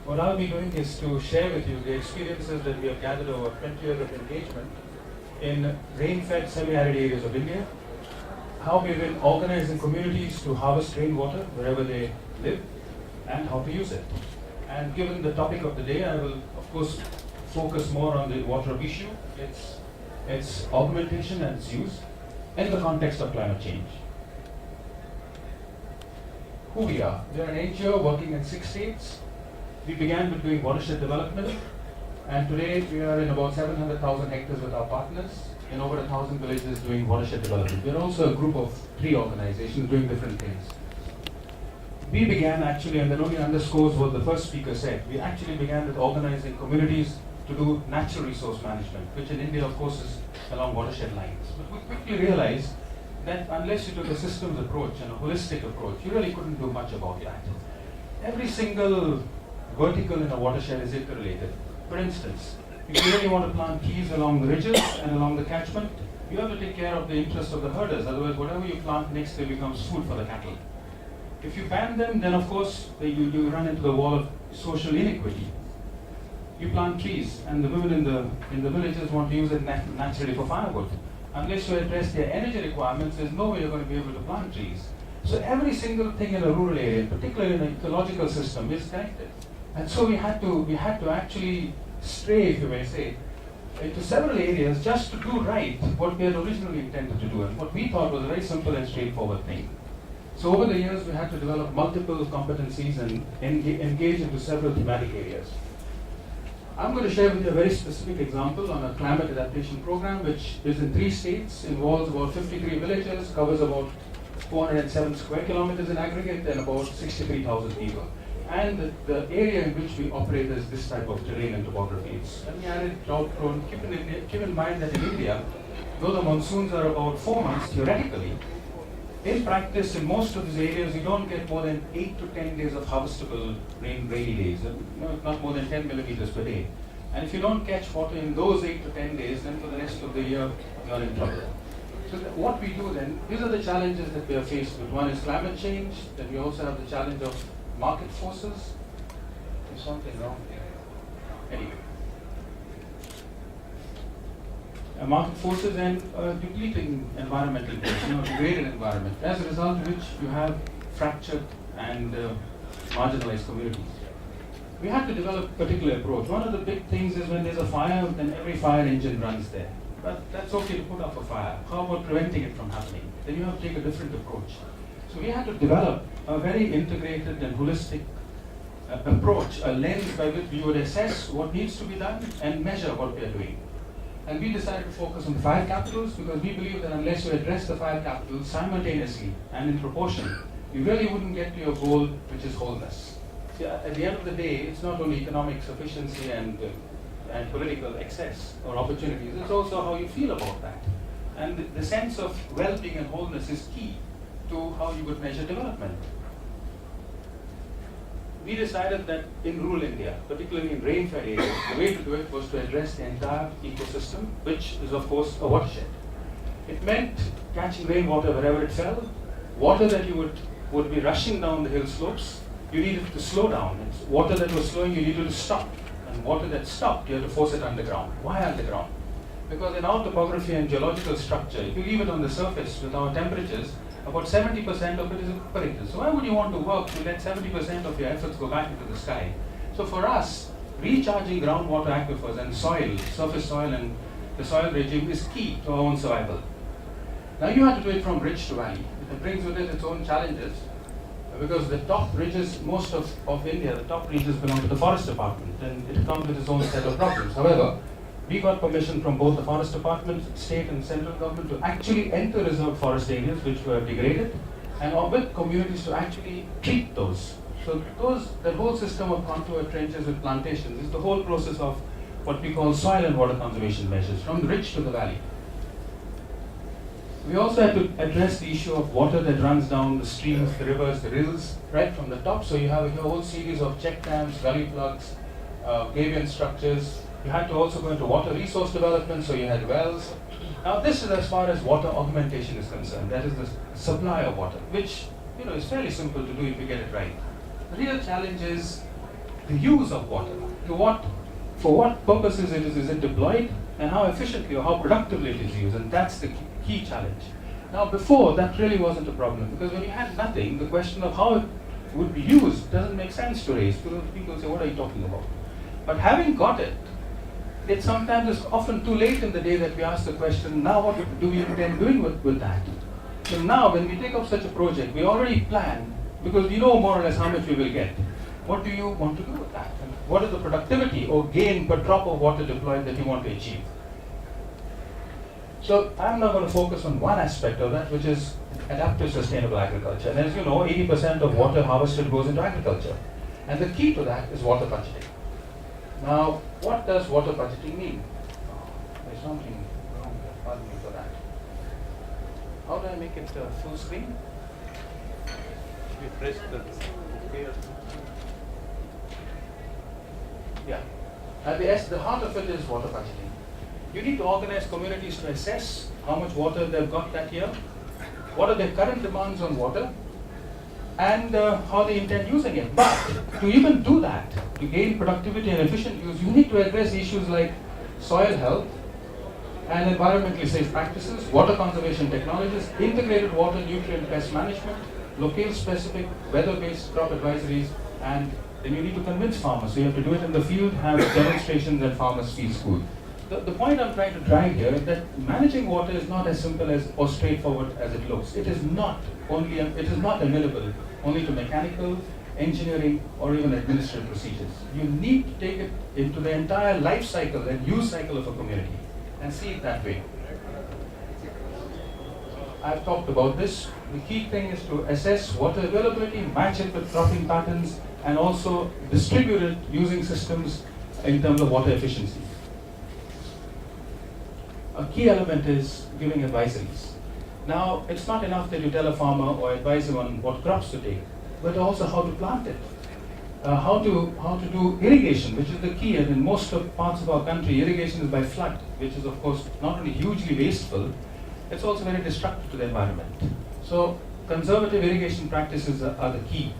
What I'll be doing is to share with you the experiences that we have gathered over 20 years of engagement in rain-fed semi-arid areas of India, how we've been organizing communities to harvest rainwater wherever they live, and how to use it. And given the topic of the day, I will, of course, focus more on the water issue, its augmentation and its use, in the context of climate change. Who we are. We are an NGO working in 6 states. We began with doing watershed development, and today we are in about 700,000 hectares with our partners in over 1,000 villages doing watershed development. We are also a group of 3 organizations doing different things. We began actually, and that only underscores what the first speaker said, we actually began with organizing communities to do natural resource management, which in India, of course, is along watershed lines. But we quickly realized that unless you took a systems approach and a holistic approach, you really couldn't do much about that. Every single vertical in a watershed is interrelated. For instance, if you really want to plant trees along the ridges and along the catchment, you have to take care of the interest of the herders, otherwise whatever you plant next day becomes food for the cattle. If you ban them, then of course you run into the wall of social inequity. You plant trees, and the women in the villages want to use it naturally for firewood. Unless you address their energy requirements, there's no way you're going to be able to plant trees. So every single thing in a rural area, particularly in an ecological system, is connected. And so we had to actually stray, if you may say, into several areas just to do right what we had originally intended to do, and what we thought was a very simple and straightforward thing. So over the years, we had to develop multiple competencies and engage into several thematic areas. I'm going to share with you a very specific example on a climate adaptation program, which is in 3 states, involves about 53 villages, covers about 407 square kilometers in aggregate, and about 63,000 people. And the area in which we operate is this type of terrain and topography. It's semi-arid, drought-prone. Keep in mind that in India, though the monsoons are about 4 months theoretically, in practice, in most of these areas, you don't get more than 8 to 10 days of harvestable rainy days, not more than 10 millimeters per day. And if you don't catch water in those 8 to 10 days, then for the rest of the year, you're in trouble. So what we do then, these are the challenges that we are faced with. One is climate change, then we also have the challenge of market forces. There's something wrong there. Anyway. Market forces and depleting environmental base, degraded environment, as a result of which you have fractured and marginalized communities. We have to develop a particular approach. One of the big things is when there's a fire, then every fire engine runs there. But that's okay to put up a fire. How about preventing it from happening? Then you have to take a different approach. So we had to develop a very integrated and holistic approach, a lens by which we would assess what needs to be done and measure what we are doing. And we decided to focus on the 5 capitals because we believe that unless you address the 5 capitals simultaneously and in proportion, you really wouldn't get to your goal, which is wholeness. See, at the end of the day, it's not only economic sufficiency and political excess or opportunities, it's also how you feel about that. And the sense of well-being and wholeness is key to how you would measure development. We decided that in rural India, particularly in rain-fed areas, the way to do it was to address the entire ecosystem, which is of course a watershed. It meant catching rainwater wherever it fell, water that you would be rushing down the hill slopes, you needed to slow down. It's water that was slowing, you needed to stop. And water that stopped, you had to force it underground. Why underground? Because in our topography and geological structure, if you leave it on the surface with our temperatures, about 70% of it is evaporated. So why would you want to work to let 70% of your efforts go back into the sky? So for us, recharging groundwater aquifers and soil, surface soil and the soil regime is key to our own survival. Now you have to do it from ridge to valley. It brings with it its own challenges because the top ridges, most of India, the top ridges belong to the forest department and it comes with its own set of problems. However, we got permission from both the forest department, state and central government to actually enter reserved forest areas which were degraded and with communities to actually treat those. So that whole system of contour trenches with plantations is the whole process of what we call soil and water conservation measures from the ridge to the valley. We also had to address the issue of water that runs down the streams, the rivers, the rills, right from the top. So you have a whole series of check dams, gully plugs, gabion structures. You had to also go into water resource development, so you had wells. Now this is as far as water augmentation is concerned. That is the supply of water, which is fairly simple to do if you get it right. The real challenge is the use of water, for what purposes is it deployed, and how efficiently or how productively it is used, and that's the key challenge. Now before, that really wasn't a problem, because when you had nothing, the question of how it would be used doesn't make sense to raise, because people say, what are you talking about? But having got it, it sometimes is often too late in the day that we ask the question, now what do we intend doing with that? So now when we take up such a project, we already plan, because we know more or less how much we will get. What do you want to do with that? And what is the productivity or gain per drop of water deployed that you want to achieve? So I'm now going to focus on one aspect of that, which is adaptive sustainable agriculture. And as you know, 80% of water harvested goes into agriculture. And the key to that is water budgeting. Now, what does water budgeting mean? There's something wrong there. Pardon me for that. How do I make it full screen? We press the here. Yeah. At the heart of it is water budgeting. You need to organize communities to assess how much water they've got that year, what are their current demands on water, and how they intend using it. But to even do that, to gain productivity and efficient use, you need to address issues like soil health and environmentally safe practices, water conservation technologies, integrated water nutrient pest management, locale specific weather-based crop advisories, and then you need to convince farmers. So you have to do it in the field, have demonstrations that farmers feel school. The point I'm trying to drive here is that managing water is not as simple as or straightforward as it looks. It is not amenable only to mechanical, engineering, or even administrative procedures. You need to take it into the entire life cycle and use cycle of a community and see it that way. I've talked about this. The key thing is to assess water availability, match it with cropping patterns, and also distribute it using systems in terms of water efficiency. A key element is giving advisories. Now, it's not enough that you tell a farmer or advise him on what crops to take, but also how to plant it, how to do irrigation, which is the key. And in most parts of our country, irrigation is by flood, which is of course not only hugely wasteful, it's also very destructive to the environment. So, conservative irrigation practices are the key.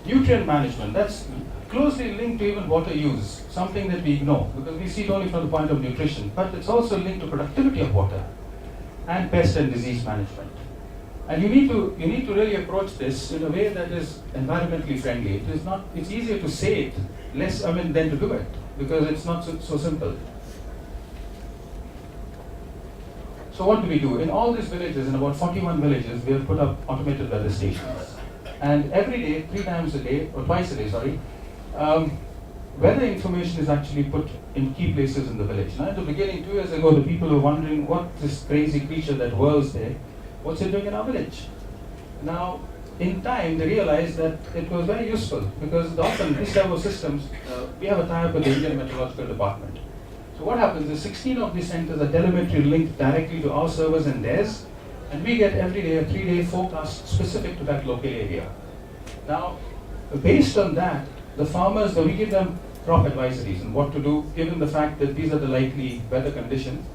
Nutrient management, that's closely linked to even water use, something that we ignore because we see it only from the point of nutrition, but it's also linked to productivity of water and pest and disease management. And you need to really approach this in a way that is environmentally friendly. It's easier to say it than to do it, because it's not so simple. So what do we do? In all these villages, in about 41 villages, we have put up automated weather stations. And every day, 3 times a day, or twice a day, weather information is actually put in key places in the village. Now, at the beginning, 2 years ago, the people were wondering what this crazy creature that whirls there, what's it doing in our village? Now, in time, they realized that it was very useful because often these servo systems, we have a tie-up with the Indian Meteorological Department. So what happens is 16 of these centers are telemetry linked directly to our servers and theirs, and we get every day a 3-day forecast specific to that local area. Now, based on that, the farmers, we give them crop advisories on what to do, given the fact that these are the likely weather conditions.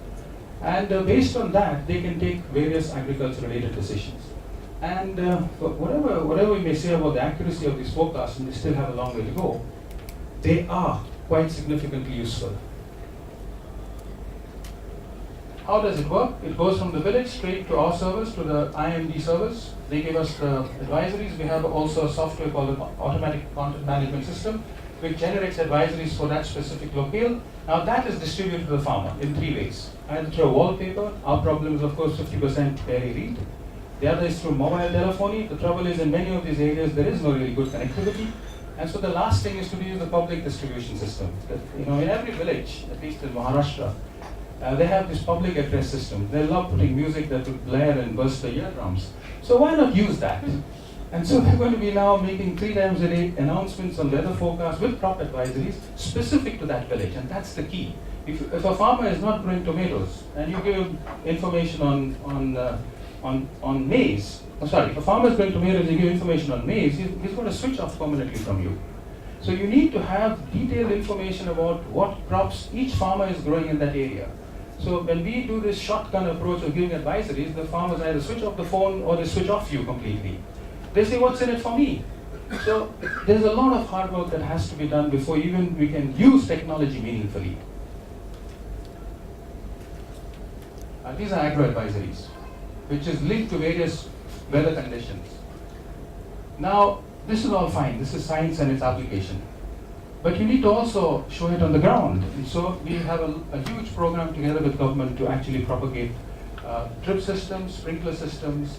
And based on that, they can take various agriculture-related decisions. And whatever we may say about the accuracy of these forecasts, and we still have a long way to go, they are quite significantly useful. How does it work? It goes from the village straight to our servers, to the IMD servers. They give us the advisories. We have also a software called the Automatic Content Management System, which generates advisories for that specific locale. Now that is distributed to the farmer in 3 ways. Either through a wallpaper. Our problem is of course 50% barely read. The other is through mobile telephony. The trouble is in many of these areas there is no really good connectivity. And so the last thing is to use the public distribution system. In every village, at least in Maharashtra, they have this public address system. They love putting music that would blare and burst the eardrums. So why not use that? And so we're going to be now making 3 times a day announcements on weather forecasts with crop advisories specific to that village. And that's the key. If a farmer is not growing tomatoes and you give information on maize, if a farmer is growing tomatoes and you give information on maize, he's going to switch off permanently from you. So you need to have detailed information about what crops each farmer is growing in that area. So when we do this shotgun approach of giving advisories, the farmers either switch off the phone or they switch off you completely. They say, what's in it for me? So there's a lot of hard work that has to be done before even we can use technology meaningfully. These are agro-advisories, which is linked to various weather conditions. Now, this is all fine. This is science and its application. But you need to also show it on the ground. And so we have a huge program together with government to actually propagate drip systems, sprinkler systems,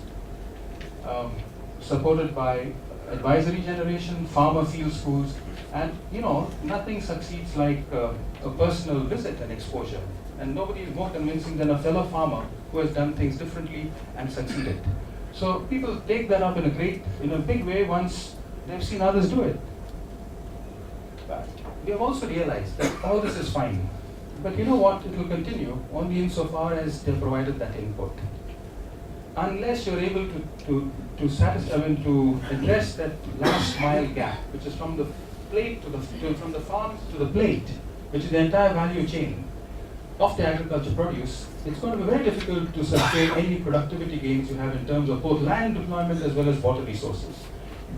supported by advisory generation, farmer field schools, and nothing succeeds like a personal visit and exposure. And nobody is more convincing than a fellow farmer who has done things differently and succeeded. So people take that up in a big way once they've seen others do it. But we have also realized that all this is fine. But you know what? It will continue only insofar as they've provided that input. Unless you're able to address that last mile gap, which is from the plate from the farm to the plate, which is the entire value chain of the agriculture produce, it's going to be very difficult to sustain any productivity gains you have in terms of both land deployment as well as water resources.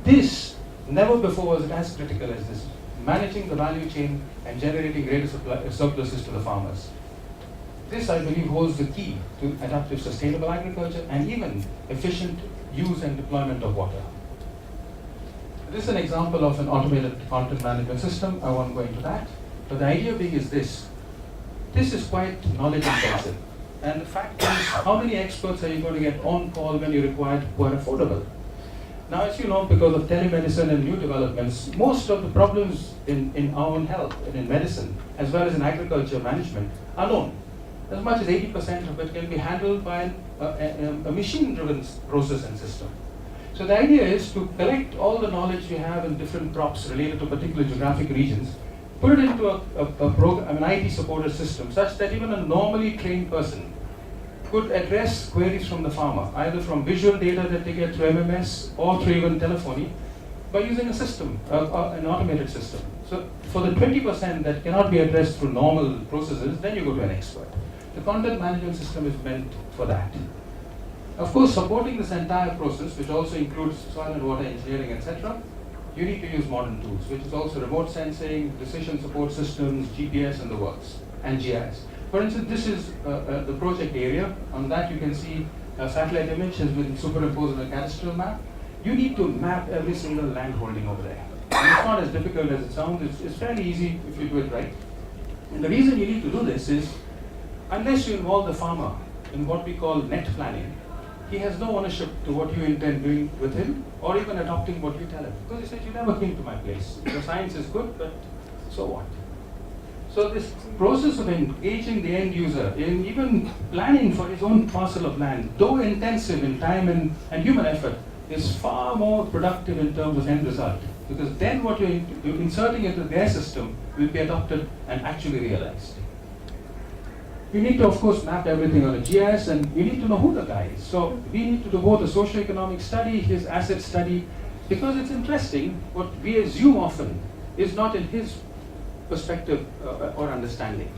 This never before was as critical as this, managing the value chain and generating greater surpluses to the farmers. This, I believe, holds the key to adaptive sustainable agriculture and even efficient use and deployment of water. This is an example of an automated content management system. I won't go into that. But the idea being is this. This is quite knowledge intensive. And the fact is, how many experts are you going to get on call when you require who are affordable? Now, as you know, because of telemedicine and new developments, most of the problems in our own health and in medicine, as well as in agriculture management, are known. As much as 80% of it can be handled by a machine-driven process and system. So the idea is to collect all the knowledge we have in different crops related to particular geographic regions, put it into an IT-supported system such that even a normally trained person could address queries from the farmer, either from visual data that they get through MMS or through even telephony, by using a system, an automated system. So for the 20% that cannot be addressed through normal processes, then you go to an expert. The content management system is meant for that. Of course, supporting this entire process, which also includes soil and water engineering, etc., you need to use modern tools, which is also remote sensing, decision support systems, GPS, and the works, and GIS. For instance, this is the project area. On that, you can see a satellite image has been superimposed on a cadastral map. You need to map every single land holding over there. And it's not as difficult as it sounds. It's fairly easy if you do it right. And the reason you need to do this is, unless you involve the farmer in what we call net planning, he has no ownership to what you intend doing with him, or even adopting what you tell him. Because he said, you never came to my place. The science is good, but so what? So this process of engaging the end user in even planning for his own parcel of land, though intensive in time and human effort, is far more productive in terms of end result. Because then what you're inserting into their system will be adopted and actually realized. You need to, of course, map everything on a GIS, and you need to know who the guy is. So we need to do both a socioeconomic study, his asset study, because it's interesting, what we assume often is not in his perspective or understanding.